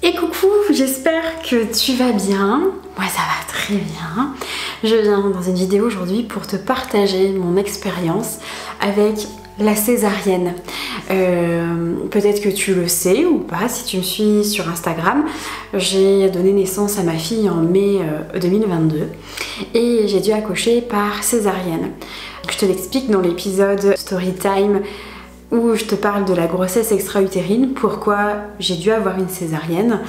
Et coucou, j'espère que tu vas bien. Moi ça va très bien. Je viens dans une vidéo aujourd'hui pour te partager mon expérience avec la césarienne. Peut-être que tu le sais ou pas, si tu me suis sur Instagram, j'ai donné naissance à ma fille en mai 2022 et j'ai dû accoucher par césarienne. Je te l'explique dans l'épisode Storytime où je te parle de la grossesse extra-utérine, pourquoi j'ai dû avoir une césarienne.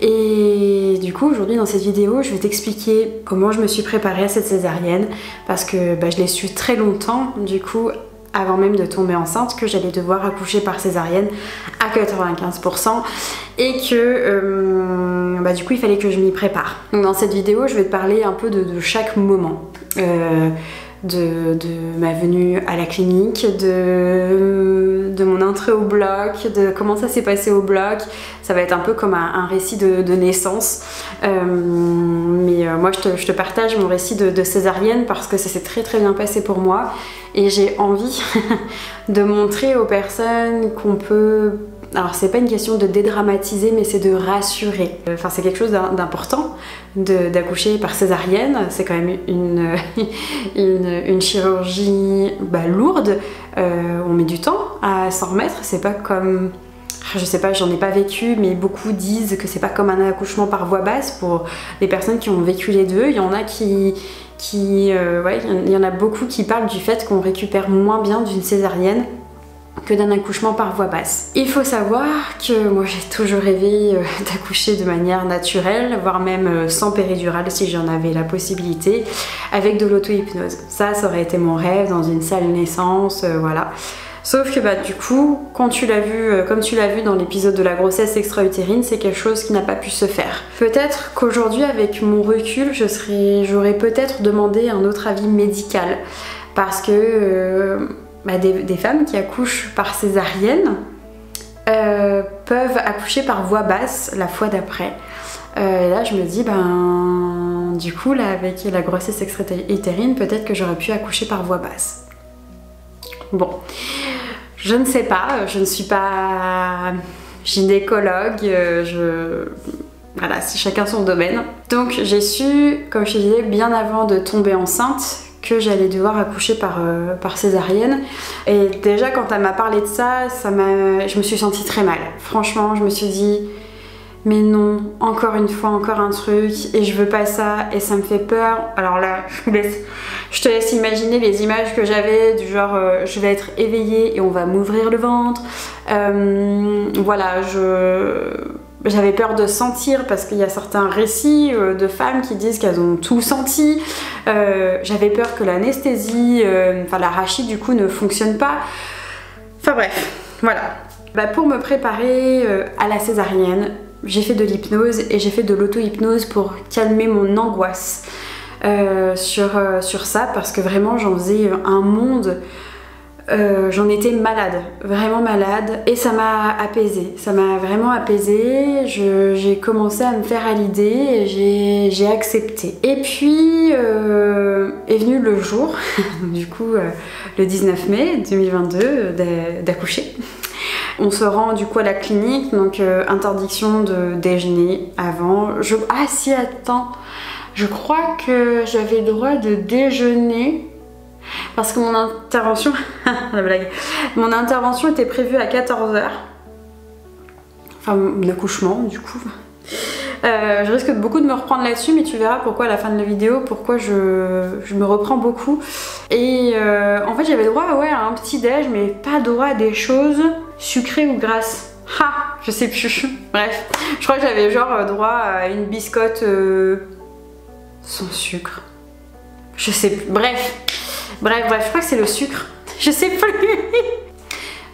Et du coup aujourd'hui dans cette vidéo je vais t'expliquer comment je me suis préparée à cette césarienne, parce que je l'ai su très longtemps du coup, avant même de tomber enceinte, que j'allais devoir accoucher par césarienne à 95% et que du coup il fallait que je m'y prépare. Donc dans cette vidéo je vais te parler un peu de chaque moment. De ma venue à la clinique, de mon entrée au bloc, de comment ça s'est passé au bloc. Ça va être un peu comme un récit de naissance. Moi je te partage mon récit de césarienne parce que ça s'est très bien passé pour moi. Et j'ai envie de montrer aux personnes qu'on peut... Alors c'est pas une question de dédramatiser, mais c'est de rassurer. Enfin c'est quelque chose d'important d'accoucher par césarienne. C'est quand même une chirurgie lourde. On met du temps à s'en remettre. C'est pas comme... Je sais pas, j'en ai pas vécu, mais beaucoup disent que c'est pas comme un accouchement par voie basse. Pour les personnes qui ont vécu les deux, il y en a il y en a beaucoup qui parlent du fait qu'on récupère moins bien d'une césarienne que d'un accouchement par voie basse. Il faut savoir que moi j'ai toujours rêvé d'accoucher de manière naturelle, voire même sans péridurale si j'en avais la possibilité, avec de l'auto-hypnose. Ça aurait été mon rêve dans une salle naissance, voilà. Sauf que du coup, quand tu l'as vu, comme tu l'as vu dans l'épisode de la grossesse extra-utérine, c'est quelque chose qui n'a pas pu se faire. Peut-être qu'aujourd'hui, avec mon recul, j'aurais peut-être demandé un autre avis médical, parce que des femmes qui accouchent par césarienne peuvent accoucher par voie basse la fois d'après. Et là, je me dis, du coup, là, avec la grossesse extra-utérine, peut-être que j'aurais pu accoucher par voie basse. Bon, je ne sais pas, je ne suis pas gynécologue, voilà, c'est chacun son domaine. Donc j'ai su, comme je te disais, bien avant de tomber enceinte, que j'allais devoir accoucher par césarienne. Et déjà quand elle m'a parlé de ça, je me suis sentie très mal. Franchement, je me suis dit, mais non, encore une fois, encore un truc, et je veux pas ça, et ça me fait peur. Alors là, je te laisse imaginer les images que j'avais, du genre je vais être éveillée et on va m'ouvrir le ventre. Voilà, j'avais peur de sentir, parce qu'il y a certains récits de femmes qui disent qu'elles ont tout senti. J'avais peur que l'anesthésie, l'arachide du coup ne fonctionne pas. Enfin bref, voilà. Pour me préparer à la césarienne, j'ai fait de l'hypnose et j'ai fait de l'auto-hypnose pour calmer mon angoisse sur ça, parce que vraiment j'en faisais un monde. J'en étais malade, vraiment malade, et ça m'a apaisée, ça m'a vraiment apaisée. J'ai commencé à me faire à l'idée et j'ai accepté. Et puis est venu le jour, du coup le 19 mai 2022, d'accoucher. On se rend du coup à la clinique, donc interdiction de déjeuner avant. Ah si, attends, je crois que j'avais le droit de déjeuner parce que mon intervention, la blague, mon intervention était prévue à 14 h. Enfin, mon accouchement du coup. Je risque beaucoup de me reprendre là-dessus, mais tu verras pourquoi à la fin de la vidéo, pourquoi je me reprends beaucoup. Et en fait j'avais droit à un petit déj, mais pas droit à des choses sucrées ou grasses. Je sais plus. Bref, je crois que j'avais genre droit à une biscotte sans sucre. Je sais plus. Bref, je crois que c'est le sucre. Je sais plus.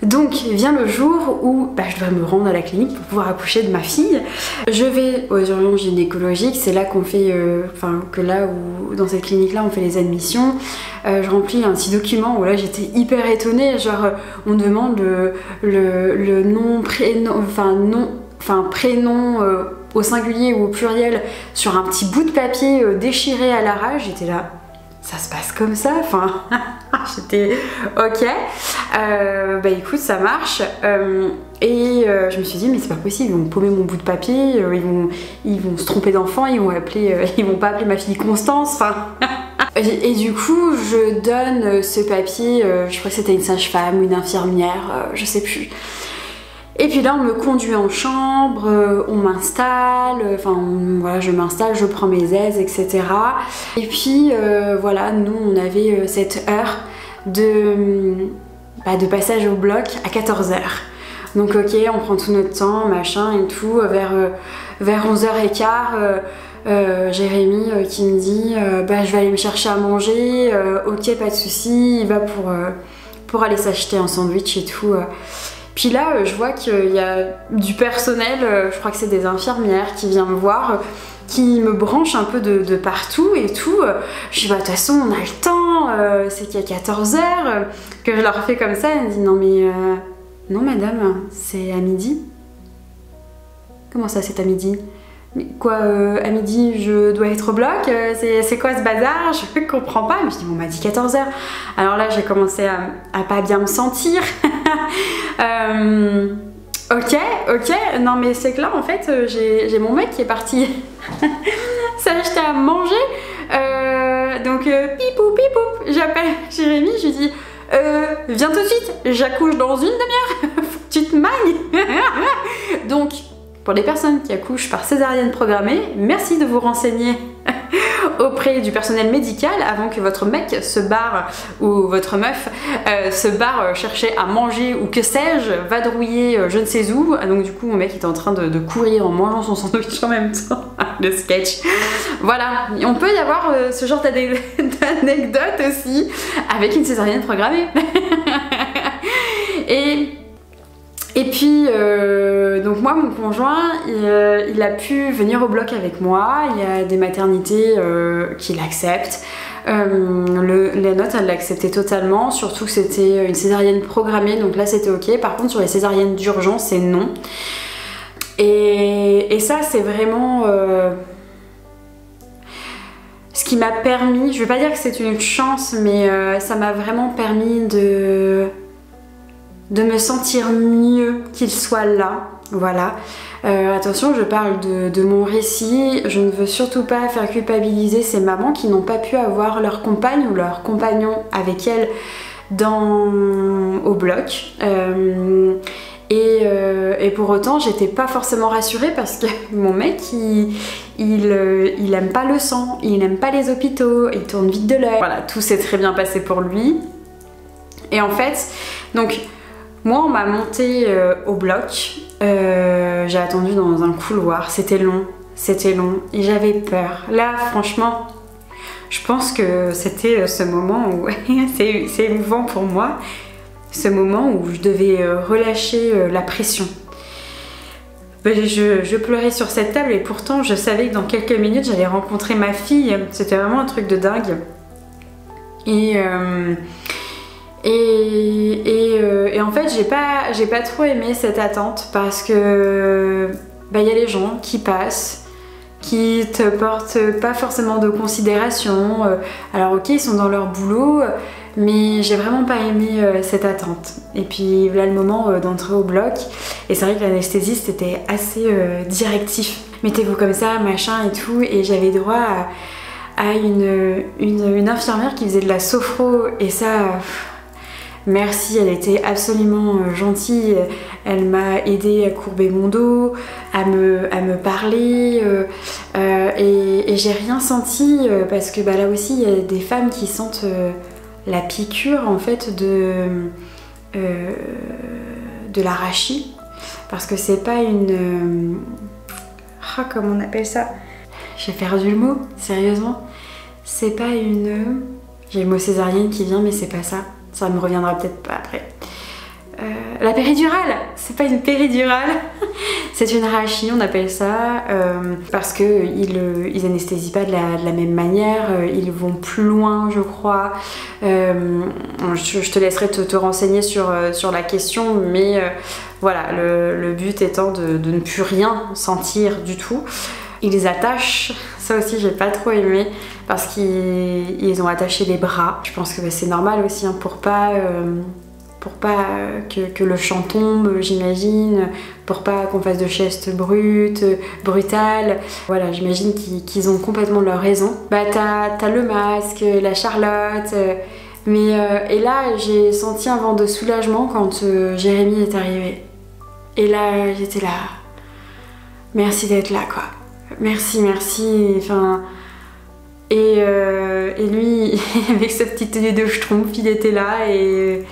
Donc vient le jour où je dois me rendre à la clinique pour pouvoir accoucher de ma fille. Je vais aux urgences gynécologiques, c'est là qu'on fait, dans cette clinique là on fait les admissions. Je remplis un petit document où là j'étais hyper étonnée, genre on demande le nom, prénom, prénom au singulier ou au pluriel sur un petit bout de papier déchiré à l'arrache. J'étais là, ça se passe comme ça, enfin, j'étais ok, bah écoute, ça marche. Je me suis dit, mais c'est pas possible, ils vont paumer mon bout de papier, ils vont se tromper d'enfant, ils vont pas appeler ma fille Constance, enfin. Et du coup, je donne ce papier, je crois que c'était une sage-femme ou une infirmière, je sais plus. Et puis là, on me conduit en chambre, on m'installe, enfin voilà, je m'installe, je prends mes aises, etc. Et puis voilà, nous, on avait cette heure de passage au bloc à 14h. Donc ok, on prend tout notre temps, machin et tout, vers 11h15, Jérémy qui me dit je vais aller me chercher à manger, ok, pas de souci, il va pour aller s'acheter un sandwich et tout. Puis là, je vois qu'il y a du personnel, je crois que c'est des infirmières qui viennent me voir, qui me branchent un peu de partout et tout. Je dis bah de toute façon on a le temps, c'est qu'il y a 14h, que je leur fais comme ça, elle me dit non mais non madame, c'est à midi. Comment ça c'est à midi? Mais quoi, à midi je dois être au bloc, c'est quoi ce bazar? Je comprends pas. Mais je dis bon, on m'a dit 14h. Alors là j'ai commencé à pas bien me sentir. Ok, non mais c'est que là en fait j'ai mon mec qui est parti s'acheter à manger. Donc pipou, j'appelle Jérémy, je lui dis viens tout de suite, j'accouche dans une demi-heure, faut que tu te magnes. Donc pour les personnes qui accouchent par césarienne programmée, merci de vous renseigner auprès du personnel médical avant que votre mec se barre ou votre meuf se barre chercher à manger ou que sais-je, vadrouiller je ne sais où. Donc du coup mon mec est en train de courir en mangeant son sandwich en même temps. Le sketch. Voilà, on peut y avoir ce genre d'anecdote aussi avec une césarienne programmée. Et puis, donc moi, mon conjoint, il a pu venir au bloc avec moi. Il y a des maternités qui l'acceptent. La note, elle l'acceptait totalement, surtout que c'était une césarienne programmée, donc là c'était ok. Par contre, sur les césariennes d'urgence, c'est non. Et ça, c'est vraiment ce qui m'a permis, je vais pas dire que c'est une chance, mais ça m'a vraiment permis de me sentir mieux qu'il soit là, voilà. Attention, je parle de mon récit, je ne veux surtout pas faire culpabiliser ces mamans qui n'ont pas pu avoir leur compagne ou leur compagnon avec elles au bloc. Et pour autant, j'étais pas forcément rassurée parce que mon mec, il aime pas le sang, il aime pas les hôpitaux, il tourne vite de l'œil. Voilà, tout s'est très bien passé pour lui. Et en fait, donc, moi, on m'a monté au bloc. J'ai attendu dans un couloir, c'était long et j'avais peur. Là, franchement, je pense que c'était ce moment où c'est émouvant pour moi, ce moment où je devais relâcher la pression. Je pleurais sur cette table et pourtant je savais que dans quelques minutes j'allais rencontrer ma fille. C'était vraiment un truc de dingue. Et en fait j'ai pas trop aimé cette attente parce que y a les gens qui passent, qui te portent pas forcément de considération. Alors ok, ils sont dans leur boulot, mais j'ai vraiment pas aimé cette attente. Et puis voilà le moment d'entrer au bloc, et c'est vrai que l'anesthésiste était assez directif. Mettez-vous comme ça, machin et tout, et j'avais droit à une infirmière qui faisait de la sophro, et ça... Merci, elle était absolument gentille, elle m'a aidé à courber mon dos, à me parler, et j'ai rien senti parce que là aussi il y a des femmes qui sentent la piqûre en fait de l'arachis, parce que c'est pas une... comment on appelle ça? J'ai perdu le mot, sérieusement. C'est pas une... J'ai le mot césarienne qui vient mais c'est pas ça. Ça me reviendra peut-être pas après. La péridurale, c'est pas une péridurale, c'est une arachie, on appelle ça, parce qu'ils anesthésient pas de la même manière, ils vont plus loin, je crois. Je te laisserai te renseigner sur la question, mais voilà, le but étant de ne plus rien sentir du tout. Ils attachent, ça aussi j'ai pas trop aimé parce qu'ils ont attaché les bras. Je pense que c'est normal aussi hein, pour pas que le chant tombe, j'imagine, pour pas qu'on fasse de gestes brutales. Voilà, j'imagine qu'ils ont complètement leur raison. Bah t'as le masque, la Charlotte, et là j'ai senti un vent de soulagement quand Jérémy est arrivé. Et là j'étais là, merci d'être là quoi. Merci, enfin... Et lui, avec sa petite tenue de schtroumpf, il était là et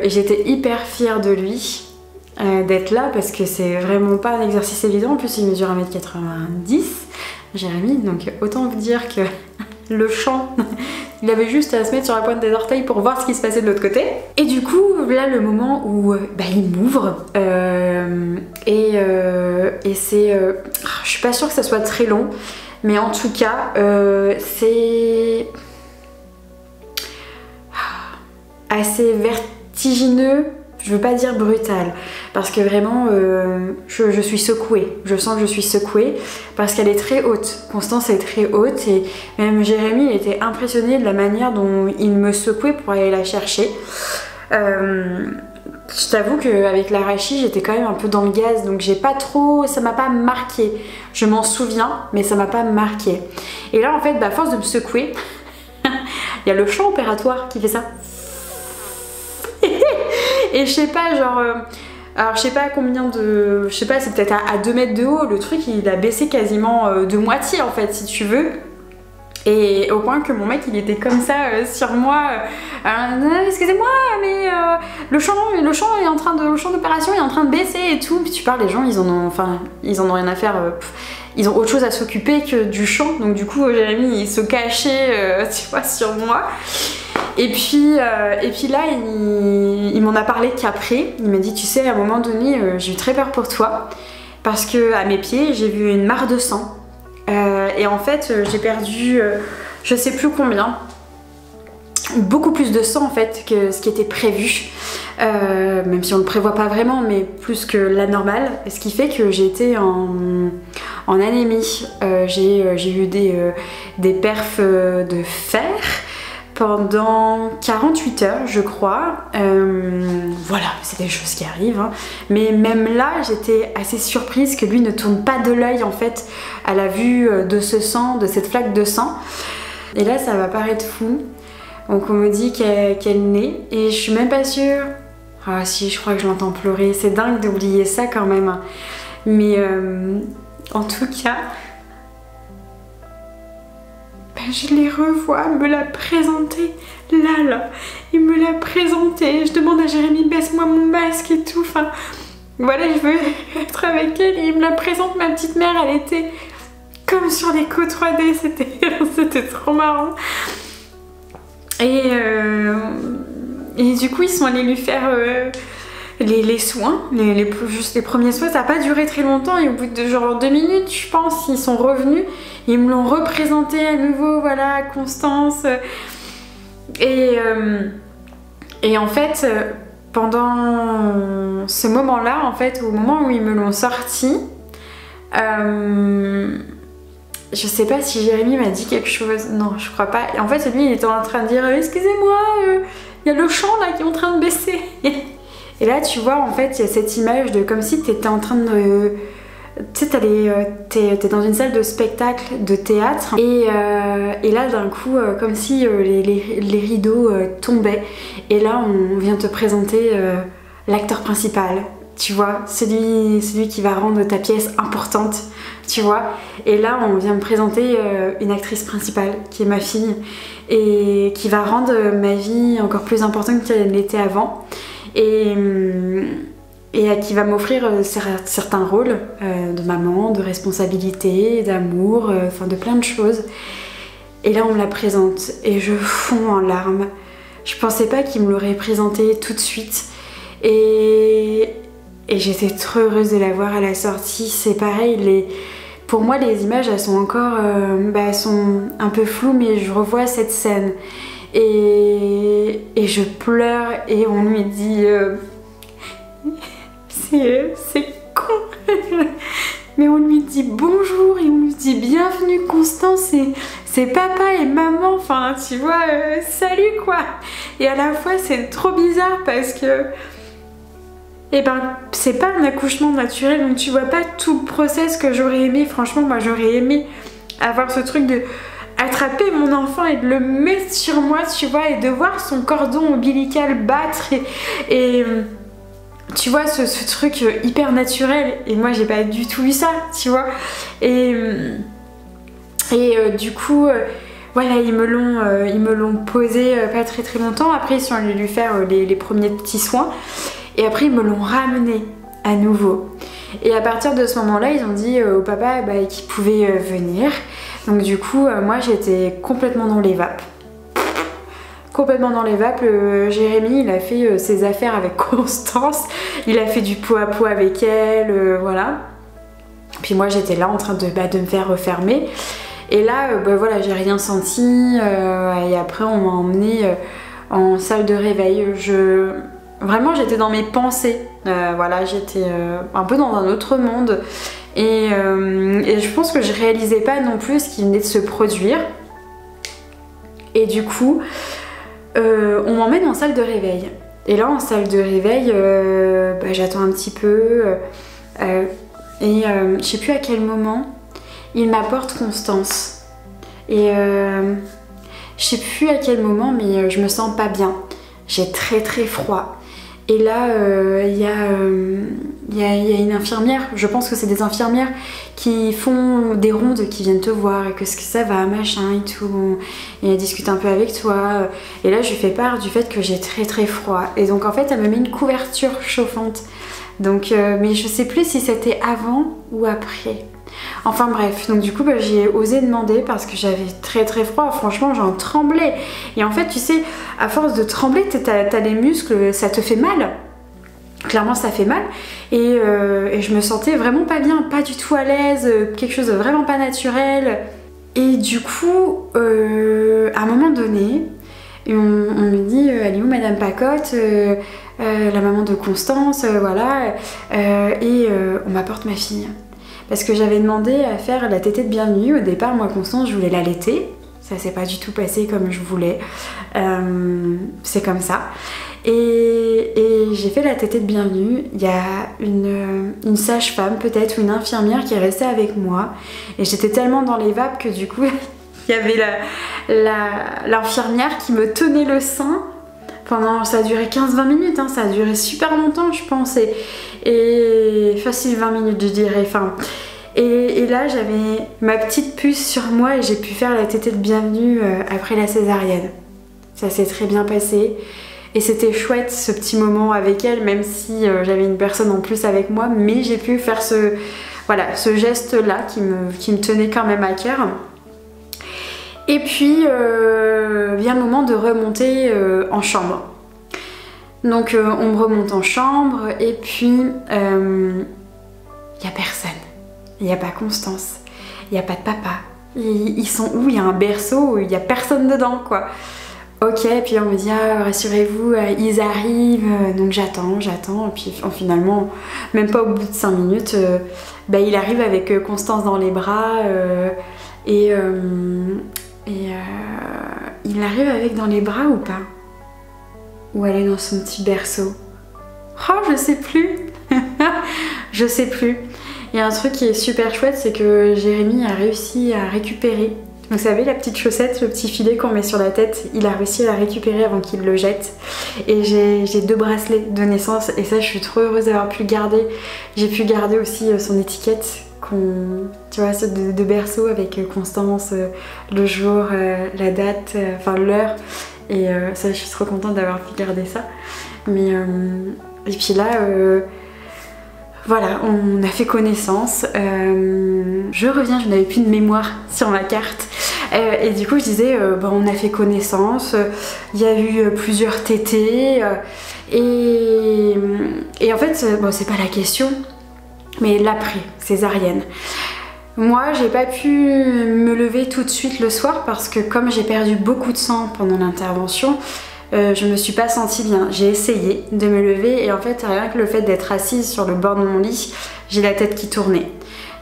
j'étais hyper fière de lui d'être là parce que c'est vraiment pas un exercice évident. En plus, il mesure 1m90, Jérémy, donc autant vous dire que le chant, il avait juste à se mettre sur la pointe des orteils pour voir ce qui se passait de l'autre côté. Et du coup, là, le moment où il m'ouvre et c'est... je suis pas sûre que ça soit très long, mais en tout cas, c'est assez vertigineux. Je veux pas dire brutal, parce que vraiment je suis secouée, je sens que je suis secouée, parce qu'elle est très haute, Constance est très haute, et même Jérémy il était impressionné de la manière dont il me secouait pour aller la chercher. Je t'avoue qu'avec l'arachide j'étais quand même un peu dans le gaz, donc j'ai pas trop, ça m'a pas marqué, je m'en souviens, mais ça m'a pas marqué. Et là en fait, à force de me secouer, il y a le champ opératoire qui fait ça. Et je sais pas, genre... alors je sais pas combien de... Je sais pas, c'est peut-être à 2 mètres de haut, le truc il a baissé quasiment de moitié en fait, si tu veux. Et au point que mon mec il était comme ça sur moi, excusez-moi mais le champ est en train de, le champ d'opération est en train de baisser et tout. Puis tu parles, les gens ils en ont rien à faire, ils ont autre chose à s'occuper que du champ. Donc du coup Jérémy il se cachait tu vois, sur moi. Et puis là, il m'en a parlé qu'après. Il m'a dit, tu sais, à un moment donné, j'ai eu très peur pour toi. Parce que à mes pieds, j'ai vu une mare de sang. Et en fait, j'ai perdu, je sais plus combien. Beaucoup plus de sang en fait que ce qui était prévu. Même si on le prévoit pas vraiment, mais plus que la normale. Ce qui fait que j'ai été en anémie. J'ai eu des perfs de fer pendant 48 heures je crois. Voilà, c'est des choses qui arrivent hein. Mais même là j'étais assez surprise que lui ne tourne pas de l'œil en fait à la vue de ce sang, de cette flaque de sang. Et là ça va paraître fou, donc on me dit qu'elle naît et je suis même pas sûre. Ah si, je crois que je l'entends pleurer, c'est dingue d'oublier ça quand même. Mais en tout cas je les revois, me l'a présenté, là, il me l'a présenté, je demande à Jérémy baisse-moi mon masque et tout, enfin voilà, je veux être avec elle et il me la présente, ma petite mère, elle était comme sur l'écho 3D, c'était trop marrant. Et du coup ils sont allés lui faire les soins, juste les premiers soins, ça n'a pas duré très longtemps et au bout de genre 2 minutes je pense, ils sont revenus, ils me l'ont représenté à nouveau, voilà, Constance. Et en fait, pendant ce moment-là, en fait, au moment où ils me l'ont sorti, je sais pas si Jérémy m'a dit quelque chose, non je crois pas. En fait lui il était en train de dire excusez-moi, il y a le champ là qui est en train de baisser. Et là tu vois en fait il y a cette image de comme si t'étais en train de... Tu sais t'es dans une salle de spectacle, de théâtre et là d'un coup comme si les rideaux tombaient et là on vient te présenter l'acteur principal, tu vois, celui qui va rendre ta pièce importante, tu vois. Et là on vient me présenter une actrice principale qui est ma fille et qui va rendre ma vie encore plus importante qu'elle l'était avant et qui va m'offrir certains rôles de maman, de responsabilité, d'amour, enfin de plein de choses. Et là on me la présente et je fonds en larmes. Je pensais pas qu'il me l'aurait présenté tout de suite et j'étais trop heureuse de la voir à la sortie. C'est pareil, pour moi les images elles sont encore elles sont un peu floues, mais je revois cette scène et je pleure et on lui dit c'est con mais on lui dit bonjour et on lui dit bienvenue Constance, c'est papa et maman, enfin tu vois, salut quoi. Et à la fois c'est trop bizarre parce que c'est pas un accouchement naturel, donc tu vois pas tout le process que j'aurais aimé. Franchement moi j'aurais aimé avoir ce truc de attraper mon enfant et de le mettre sur moi, tu vois, et de voir son cordon ombilical battre et tu vois ce truc hyper naturel. Et moi j'ai pas du tout eu ça, tu vois. Et du coup voilà, ils me l'ont posé pas très longtemps. Après ils sont allés lui faire les premiers petits soins et après ils me l'ont ramené à nouveau. Et à partir de ce moment là ils ont dit au papa qu'il pouvait venir. Donc du coup moi j'étais complètement dans les vapes. Complètement dans les vapes. Jérémy il a fait ses affaires avec Constance, il a fait du pot à pot avec elle, voilà. Puis moi j'étais là en train de me faire refermer. Et là voilà, j'ai rien senti et après on m'a emmenée en salle de réveil. Vraiment j'étais dans mes pensées, voilà, j'étais un peu dans un autre monde et je pense que je réalisais pas non plus ce qui venait de se produire. Et du coup on m'emmène en salle de réveil. Et là en salle de réveil j'attends un petit peu et je sais plus à quel moment il m'apporte Constance. Et je sais plus à quel moment mais je me sens pas bien. J'ai très froid. Et là il y a une infirmière, je pense que c'est des infirmières qui font des rondes, qui viennent te voir et que ça va, machin et tout, et elle discute un peu avec toi. Et là je lui fais part du fait que j'ai très froid. Et donc en fait elle me met une couverture chauffante. Donc mais je sais plus si c'était avant ou après. Enfin bref, donc du coup j'ai osé demander parce que j'avais très froid, franchement j'en tremblais. Et en fait tu sais, à force de trembler, t'as les muscles, ça te fait mal. Clairement ça fait mal. Et je me sentais vraiment pas bien, pas du tout à l'aise, quelque chose de vraiment pas naturel. Et du coup, à un moment donné, on me dit, elle est où Madame Pacotte, la maman de Constance, voilà. Et on m'apporte ma fille. Parce que j'avais demandé à faire la tétée de bienvenue. Au départ, moi, Constance, je voulais l'allaiter. Ça s'est pas du tout passé comme je voulais. C'est comme ça. Et j'ai fait la tétée de bienvenue. Il y a une sage-femme, peut-être, ou une infirmière qui est restée avec moi. Et j'étais tellement dans les vapes que du coup, il y avait l'infirmière qui me tenait le sein. Ça a duré 15-20 minutes, hein, ça a duré super longtemps je pense, et facile 20 minutes je dirais, enfin. Et là j'avais ma petite puce sur moi et j'ai pu faire la tétée de bienvenue après la césarienne. Ça s'est très bien passé et c'était chouette ce petit moment avec elle, même si j'avais une personne en plus avec moi, mais j'ai pu faire ce geste là qui me tenait quand même à cœur. Et puis vient le moment de remonter en chambre. Donc on me remonte en chambre et puis il n'y a personne. Il n'y a pas Constance, il n'y a pas de papa. Ils sont où? Il y a un berceau, il n'y a personne dedans quoi. Ok, et puis on me dit rassurez-vous, ils arrivent. Donc j'attends, et puis finalement, même pas au bout de 5 minutes, il arrive avec Constance dans les bras il arrive avec dans les bras ou pas? Ou elle est dans son petit berceau? Oh, je sais plus. Je sais plus. Il y a un truc qui est super chouette, c'est que Jérémy a réussi à récupérer. Vous savez, la petite chaussette, le petit filet qu'on met sur la tête, il a réussi à la récupérer avant qu'il le jette. Et j'ai 2 bracelets de naissance et ça, je suis trop heureuse d'avoir pu le garder. J'ai pu garder aussi son étiquette, tu vois, de berceau avec Constance, le jour, la date, enfin l'heure. Et ça, je suis trop contente d'avoir pu garder ça. Mais et puis là, voilà, on a fait connaissance. Je reviens, je n'avais plus de mémoire sur ma carte. Et du coup, je disais, on a fait connaissance. Il y a eu plusieurs tétées. Et en fait, c'est pas la question, mais l'après, césarienne. Moi, j'ai pas pu me lever tout de suite le soir parce que comme j'ai perdu beaucoup de sang pendant l'intervention, je me suis pas sentie bien. J'ai essayé de me lever et en fait rien que le fait d'être assise sur le bord de mon lit, j'ai la tête qui tournait.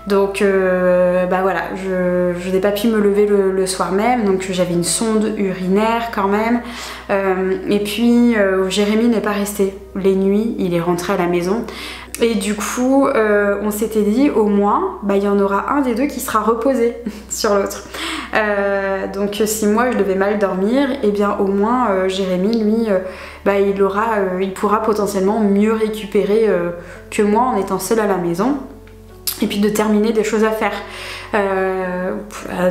Donc bah voilà, je n'ai pas pu me lever le soir même, donc j'avais une sonde urinaire quand même. Et puis Jérémy n'est pas resté les nuits, il est rentré à la maison. Et du coup, on s'était dit au moins, bah, il y en aura un des deux qui sera reposé sur l'autre. Donc si moi je devais mal dormir, et bien au moins Jérémy, lui, bah, il pourra potentiellement mieux récupérer que moi en étant seule à la maison. Et puis de terminer des choses à faire,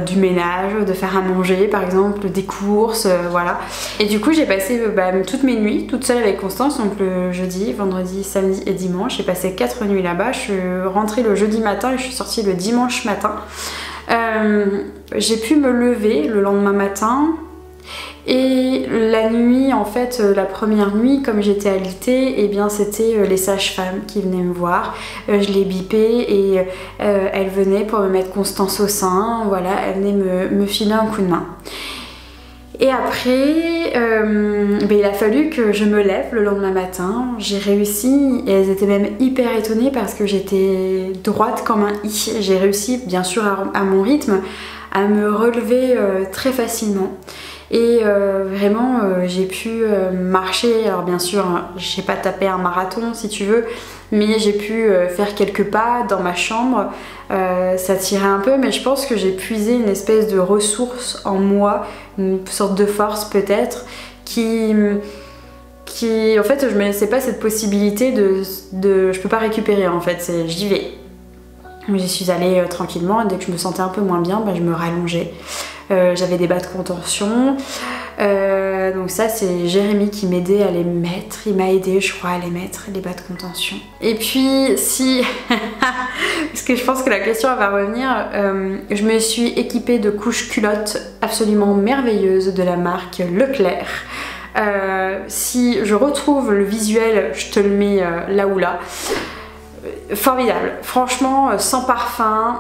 du ménage, de faire à manger par exemple, des courses, voilà. Et du coup j'ai passé toutes mes nuits toute seule avec Constance, donc le jeudi, vendredi, samedi et dimanche. J'ai passé 4 nuits là-bas, je suis rentrée le jeudi matin et je suis sortie le dimanche matin. J'ai pu me lever le lendemain matin. Et la nuit, en fait, la première nuit, comme j'étais alitée, et bien c'était les sages-femmes qui venaient me voir. Je les bipais et elles venaient pour me mettre Constance au sein. Voilà, elles venaient me filer un coup de main. Et après, il a fallu que je me lève le lendemain matin. J'ai réussi, et elles étaient même hyper étonnées parce que j'étais droite comme un i. J'ai réussi, bien sûr à mon rythme, à me relever très facilement. Et vraiment j'ai pu marcher, alors bien sûr j'ai pas tapé un marathon si tu veux, mais j'ai pu faire quelques pas dans ma chambre, ça tirait un peu, mais je pense que j'ai puisé une espèce de ressource en moi, une sorte de force peut-être, qui en fait je me laissais pas cette possibilité je peux pas récupérer en fait, j'y vais. J'y suis allée tranquillement et dès que je me sentais un peu moins bien, je me rallongeais. J'avais des bas de contention, donc ça c'est Jérémy qui m'aidait à les mettre, il m'a aidé je crois à les mettre, les bas de contention. Et puis si, parce que je pense que la question va revenir, je me suis équipée de couches culottes absolument merveilleuses de la marque Leclerc. Si je retrouve le visuel, je te le mets là ou là. Formidable, franchement, sans parfum,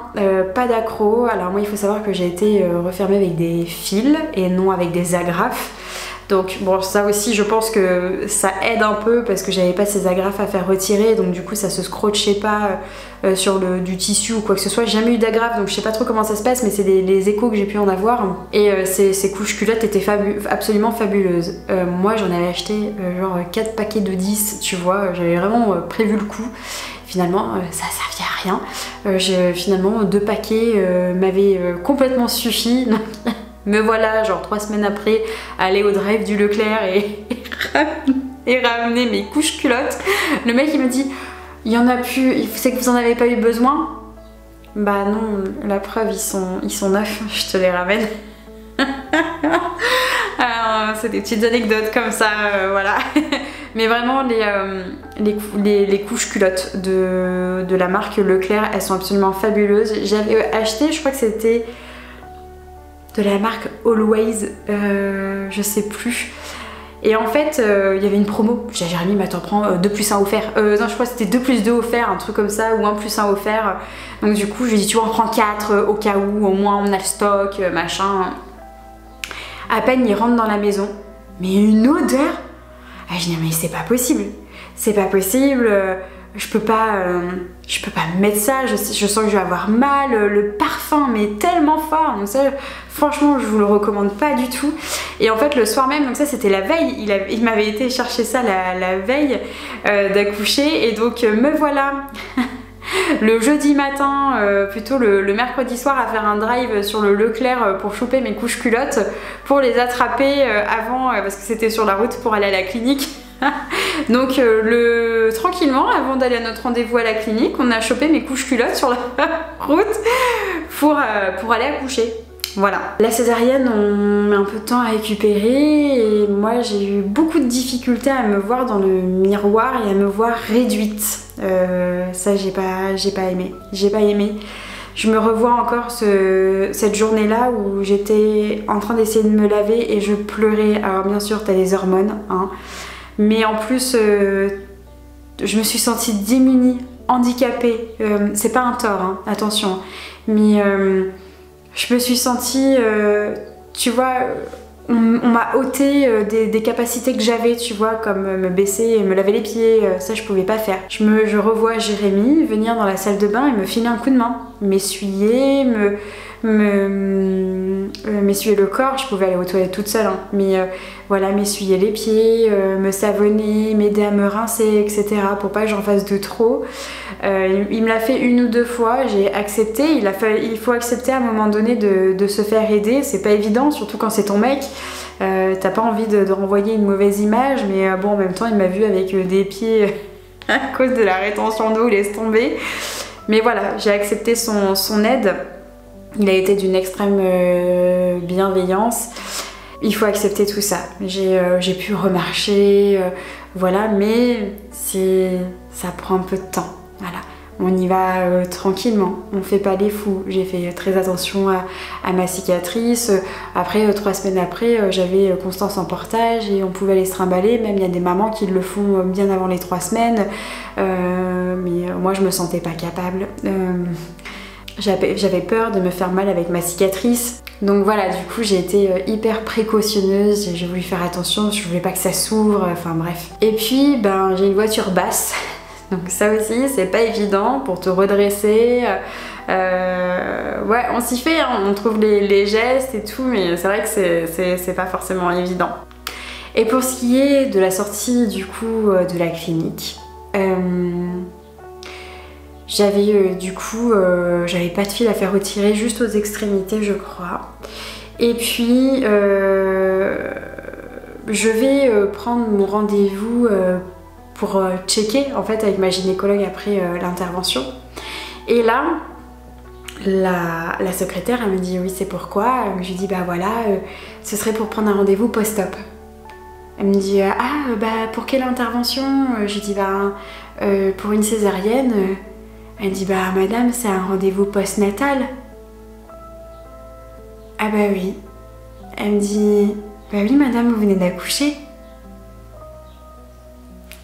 pas d'accro. Alors moi il faut savoir que j'ai été refermée avec des fils et non avec des agrafes. Donc bon, ça aussi je pense que ça aide un peu parce que j'avais pas ces agrafes à faire retirer, donc du coup ça se scrotchait pas sur du tissu ou quoi que ce soit. J'ai jamais eu d'agrafes donc je sais pas trop comment ça se passe, mais c'est les échos que j'ai pu en avoir. Et ces couches culottes étaient absolument fabuleuses. Moi j'en avais acheté genre 4 paquets de 10, tu vois, j'avais vraiment prévu le coup. Finalement, ça servait à rien. Finalement, 2 paquets m'avaient complètement suffi. Me voilà, genre 3 semaines après, aller au drive du Leclerc et ramener mes couches culottes. Le mec, il me dit, il y en a plus, c'est que vous en avez pas eu besoin? Bah non, la preuve, ils sont neufs, je te les ramène. C'est des petites anecdotes comme ça, voilà. Mais vraiment les couches culottes de la marque Leclerc, elles sont absolument fabuleuses. J'avais acheté, je crois que c'était de la marque Always, je sais plus. Et en fait, il y avait une promo. J'ai dit Jérémy, t'en prends 2 plus 1 offert. Non, je crois que c'était 2 plus 2 offert, un truc comme ça, ou 1 plus 1 offert. Donc du coup, je lui ai dit, tu vois, on prend 4 au cas où, au moins on a le stock, machin. À peine il rentre dans la maison, mais une odeur. Ah, je dis mais c'est pas possible, je peux pas me mettre ça, je sens que je vais avoir mal, le parfum mais tellement fort, donc ça franchement je vous le recommande pas du tout. Et en fait le soir même, donc ça c'était la veille, il m'avait été chercher ça la veille d'accoucher, et donc me voilà le jeudi matin, plutôt le mercredi soir, à faire un drive sur le Leclerc pour choper mes couches culottes, pour les attraper avant, parce que c'était sur la route pour aller à la clinique. Donc tranquillement, avant d'aller à notre rendez-vous à la clinique, on a chopé mes couches culottes sur la route pour aller accoucher. Voilà. La césarienne, on met un peu de temps à récupérer et moi j'ai eu beaucoup de difficultés à me voir dans le miroir et à me voir réduite. Ça j'ai pas aimé. Je me revois encore cette journée-là où j'étais en train d'essayer de me laver et je pleurais. Alors bien sûr t'as les hormones, hein, mais en plus je me suis sentie démunie, handicapée. C'est pas un tort, hein, attention, mais je me suis sentie, tu vois, on m'a ôté des capacités que j'avais, tu vois, comme me baisser et me laver les pieds, ça je pouvais pas faire. Je revois Jérémy venir dans la salle de bain et me filer un coup de main, m'essuyer, m'essuyer le corps. Je pouvais aller aux toilettes toute seule, hein, mais voilà, m'essuyer les pieds, me savonner, m'aider à me rincer, etc. pour pas que j'en fasse de trop. Il me l'a fait 1 ou 2 fois, j'ai accepté. Il faut accepter à un moment donné de se faire aider, c'est pas évident, surtout quand c'est ton mec. T'as pas envie de renvoyer une mauvaise image, mais bon, en même temps il m'a vu avec des pieds à cause de la rétention d'eau, laisse tomber. Mais voilà, j'ai accepté son aide. Il a été d'une extrême bienveillance. Il faut accepter tout ça. J'ai pu remarcher, voilà, mais ça prend un peu de temps. Voilà. On y va tranquillement, on fait pas les fous. J'ai fait très attention à ma cicatrice. Après, 3 semaines après, j'avais Constance en portage et on pouvait aller se trimballer. Même il y a des mamans qui le font bien avant les 3 semaines. Mais moi, je me sentais pas capable. J'avais peur de me faire mal avec ma cicatrice. Donc voilà, du coup j'ai été hyper précautionneuse, j'ai voulu faire attention, je voulais pas que ça s'ouvre, enfin bref. Et puis ben j'ai une voiture basse, donc ça aussi c'est pas évident pour te redresser. Ouais, on s'y fait, hein, on trouve les gestes et tout, mais c'est vrai que c'est pas forcément évident. Et pour ce qui est de la sortie du coup de la clinique, j'avais du coup, j'avais pas de fil à faire retirer, juste aux extrémités je crois. Et puis je vais prendre mon rendez-vous pour checker en fait avec ma gynécologue après l'intervention. Et là, la secrétaire elle me dit oui c'est pourquoi. Je lui dis bah voilà, ce serait pour prendre un rendez-vous post-op. Elle me dit ah bah pour quelle intervention? Je lui dis bah pour une césarienne. Elle dit bah madame c'est un rendez-vous post-natal. Ah bah oui. Elle me dit bah oui madame vous venez d'accoucher.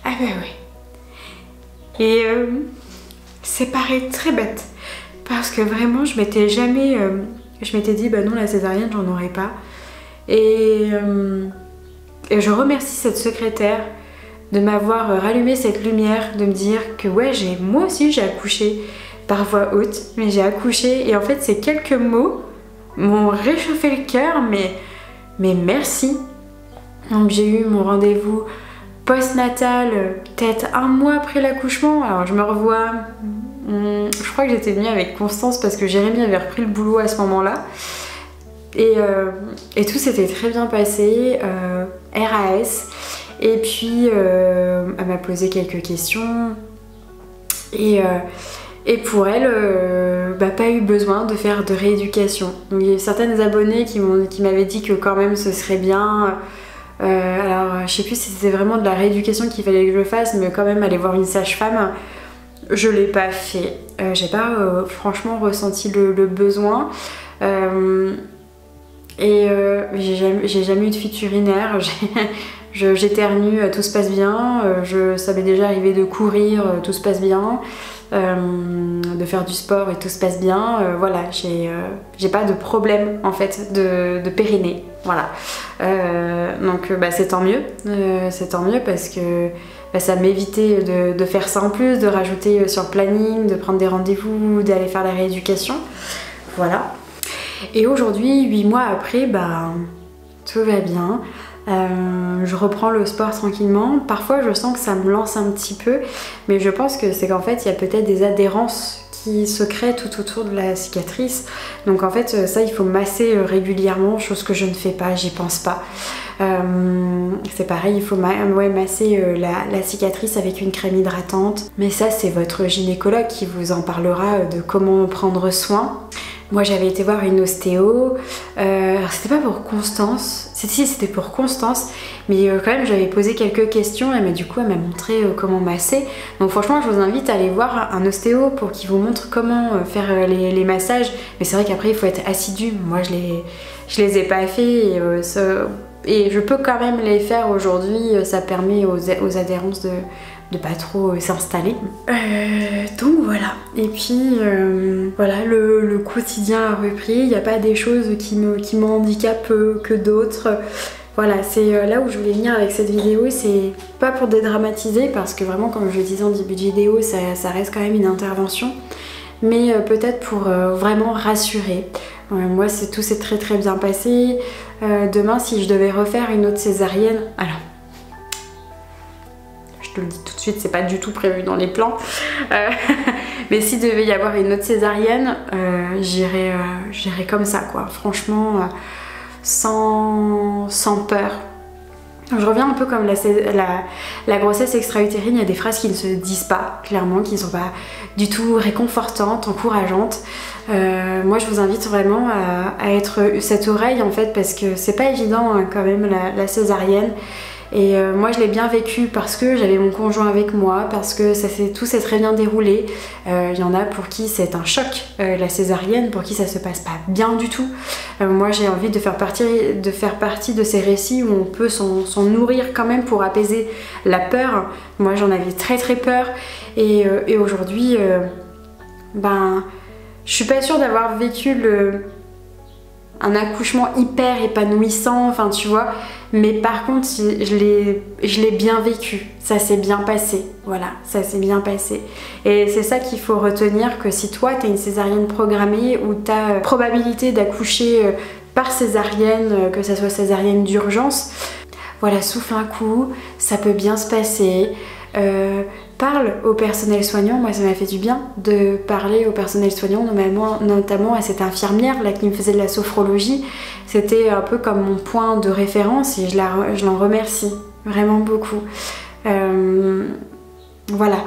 Ah bah oui. Et c'est pareil très bête parce que vraiment je m'étais jamais je m'étais dit bah non la césarienne j'en aurais pas. Et je remercie cette secrétaire de m'avoir rallumé cette lumière, de me dire que ouais, moi aussi j'ai accouché par voie haute, mais j'ai accouché et en fait ces quelques mots m'ont réchauffé le cœur, mais merci. Donc j'ai eu mon rendez-vous post-natal peut-être 1 mois après l'accouchement. Alors je me revois, je crois que j'étais venue avec Constance parce que Jérémy avait repris le boulot à ce moment-là. Et tout s'était très bien passé, RAS. Et puis elle m'a posé quelques questions et pour elle, pas eu besoin de faire de rééducation. Donc il y a certaines abonnées qui m'avaient dit que quand même ce serait bien. Alors je sais plus si c'était vraiment de la rééducation qu'il fallait que je fasse, mais quand même aller voir une sage-femme, je l'ai pas fait. J'ai pas franchement ressenti le besoin. J'ai jamais eu de fuite urinaire. J'éternue, tout se passe bien, ça m'est déjà arrivé de courir, tout se passe bien, de faire du sport et tout se passe bien, voilà, j'ai pas de problème en fait de périnée, voilà. Donc c'est tant mieux, parce que ça m'évitait de faire ça en plus, de rajouter sur le planning, de prendre des rendez-vous, d'aller faire la rééducation, voilà. Et aujourd'hui, 8 mois après, tout va bien. Je reprends le sport tranquillement. Parfois je sens que ça me lance un petit peu, mais je pense que c'est qu'en fait il y a peut-être des adhérences qui se créent tout autour de la cicatrice. Donc en fait ça il faut masser régulièrement, chose que je ne fais pas, j'y pense pas. C'est pareil, il faut masser la cicatrice avec une crème hydratante. Mais ça c'est votre gynécologue qui vous en parlera de comment prendre soin. Moi j'avais été voir une ostéo, alors c'était pas pour Constance, c'était pour Constance, mais quand même j'avais posé quelques questions et du coup elle m'a montré comment masser. Donc franchement je vous invite à aller voir un ostéo pour qu'il vous montre comment faire les massages. Mais c'est vrai qu'après il faut être assidu, moi je les ai pas fait et je peux quand même les faire aujourd'hui, ça permet aux adhérences de pas trop s'installer. Donc voilà. Et puis voilà, le quotidien a repris. Il n'y a pas des choses qui me handicapent que d'autres. Voilà, c'est là où je voulais venir avec cette vidéo. C'est pas pour dédramatiser, parce que vraiment, comme je le disais en début de vidéo, ça reste quand même une intervention. Mais peut-être pour vraiment rassurer. Moi, tout s'est très très bien passé. Demain, si je devais refaire une autre césarienne, alors je te le dis tout de suite, c'est pas du tout prévu dans les plans. Mais s'il devait y avoir une autre césarienne, j'irais comme ça, quoi. Franchement, sans peur. Je reviens un peu comme la grossesse extra-utérine, il y a des phrases qui ne se disent pas, clairement, qui ne sont pas du tout réconfortantes, encourageantes. Moi je vous invite vraiment à être cette oreille en fait, parce que c'est pas évident hein, quand même la césarienne. Et moi je l'ai bien vécu parce que j'avais mon conjoint avec moi, parce que tout s'est très bien déroulé. Il y en a pour qui c'est un choc la césarienne, pour qui ça se passe pas bien du tout. Moi j'ai envie de faire partie de ces récits où on peut s'en nourrir quand même pour apaiser la peur. Moi j'en avais très très peur et aujourd'hui je suis pas sûre d'avoir vécu un accouchement hyper épanouissant, enfin tu vois, mais par contre je l'ai bien vécu, ça s'est bien passé, voilà, ça s'est bien passé. Et c'est ça qu'il faut retenir, que si toi t'as une césarienne programmée ou t'as probabilité d'accoucher par césarienne, que ça soit césarienne d'urgence, voilà, souffle un coup, ça peut bien se passer. Parle au personnel soignant. Moi ça m'a fait du bien de parler au personnel soignant, notamment à cette infirmière là qui me faisait de la sophrologie. C'était un peu comme mon point de référence et je l'en remercie vraiment beaucoup. Voilà,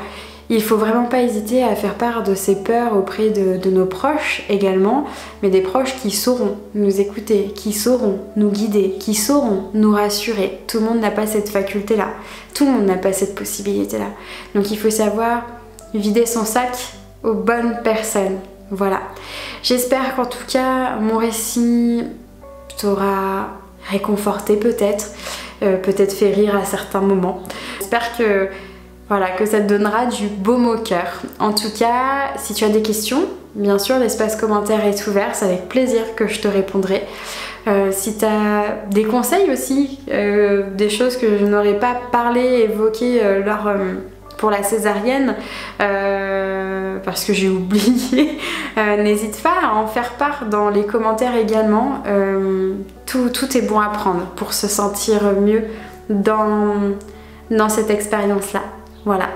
il faut vraiment pas hésiter à faire part de ses peurs auprès de nos proches également, mais des proches qui sauront nous écouter, qui sauront nous guider, qui sauront nous rassurer. Tout le monde n'a pas cette faculté là, tout le monde n'a pas cette possibilité là, donc il faut savoir vider son sac aux bonnes personnes. Voilà, j'espère qu'en tout cas mon récit t'aura réconforté, peut-être fait rire à certains moments. J'espère que voilà, que ça te donnera du baume au cœur. En tout cas, si tu as des questions, bien sûr, l'espace commentaire est ouvert, c'est avec plaisir que je te répondrai. Si tu as des conseils aussi, des choses que je n'aurais pas parlé, évoquées pour la césarienne, parce que j'ai oublié, n'hésite pas à en faire part dans les commentaires également. Tout est bon à prendre pour se sentir mieux dans cette expérience-là. Voilà,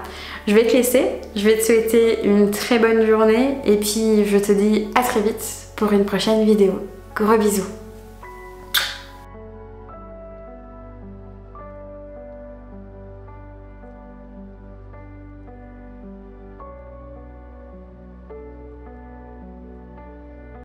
je vais te laisser, je vais te souhaiter une très bonne journée et puis je te dis à très vite pour une prochaine vidéo. Gros bisous.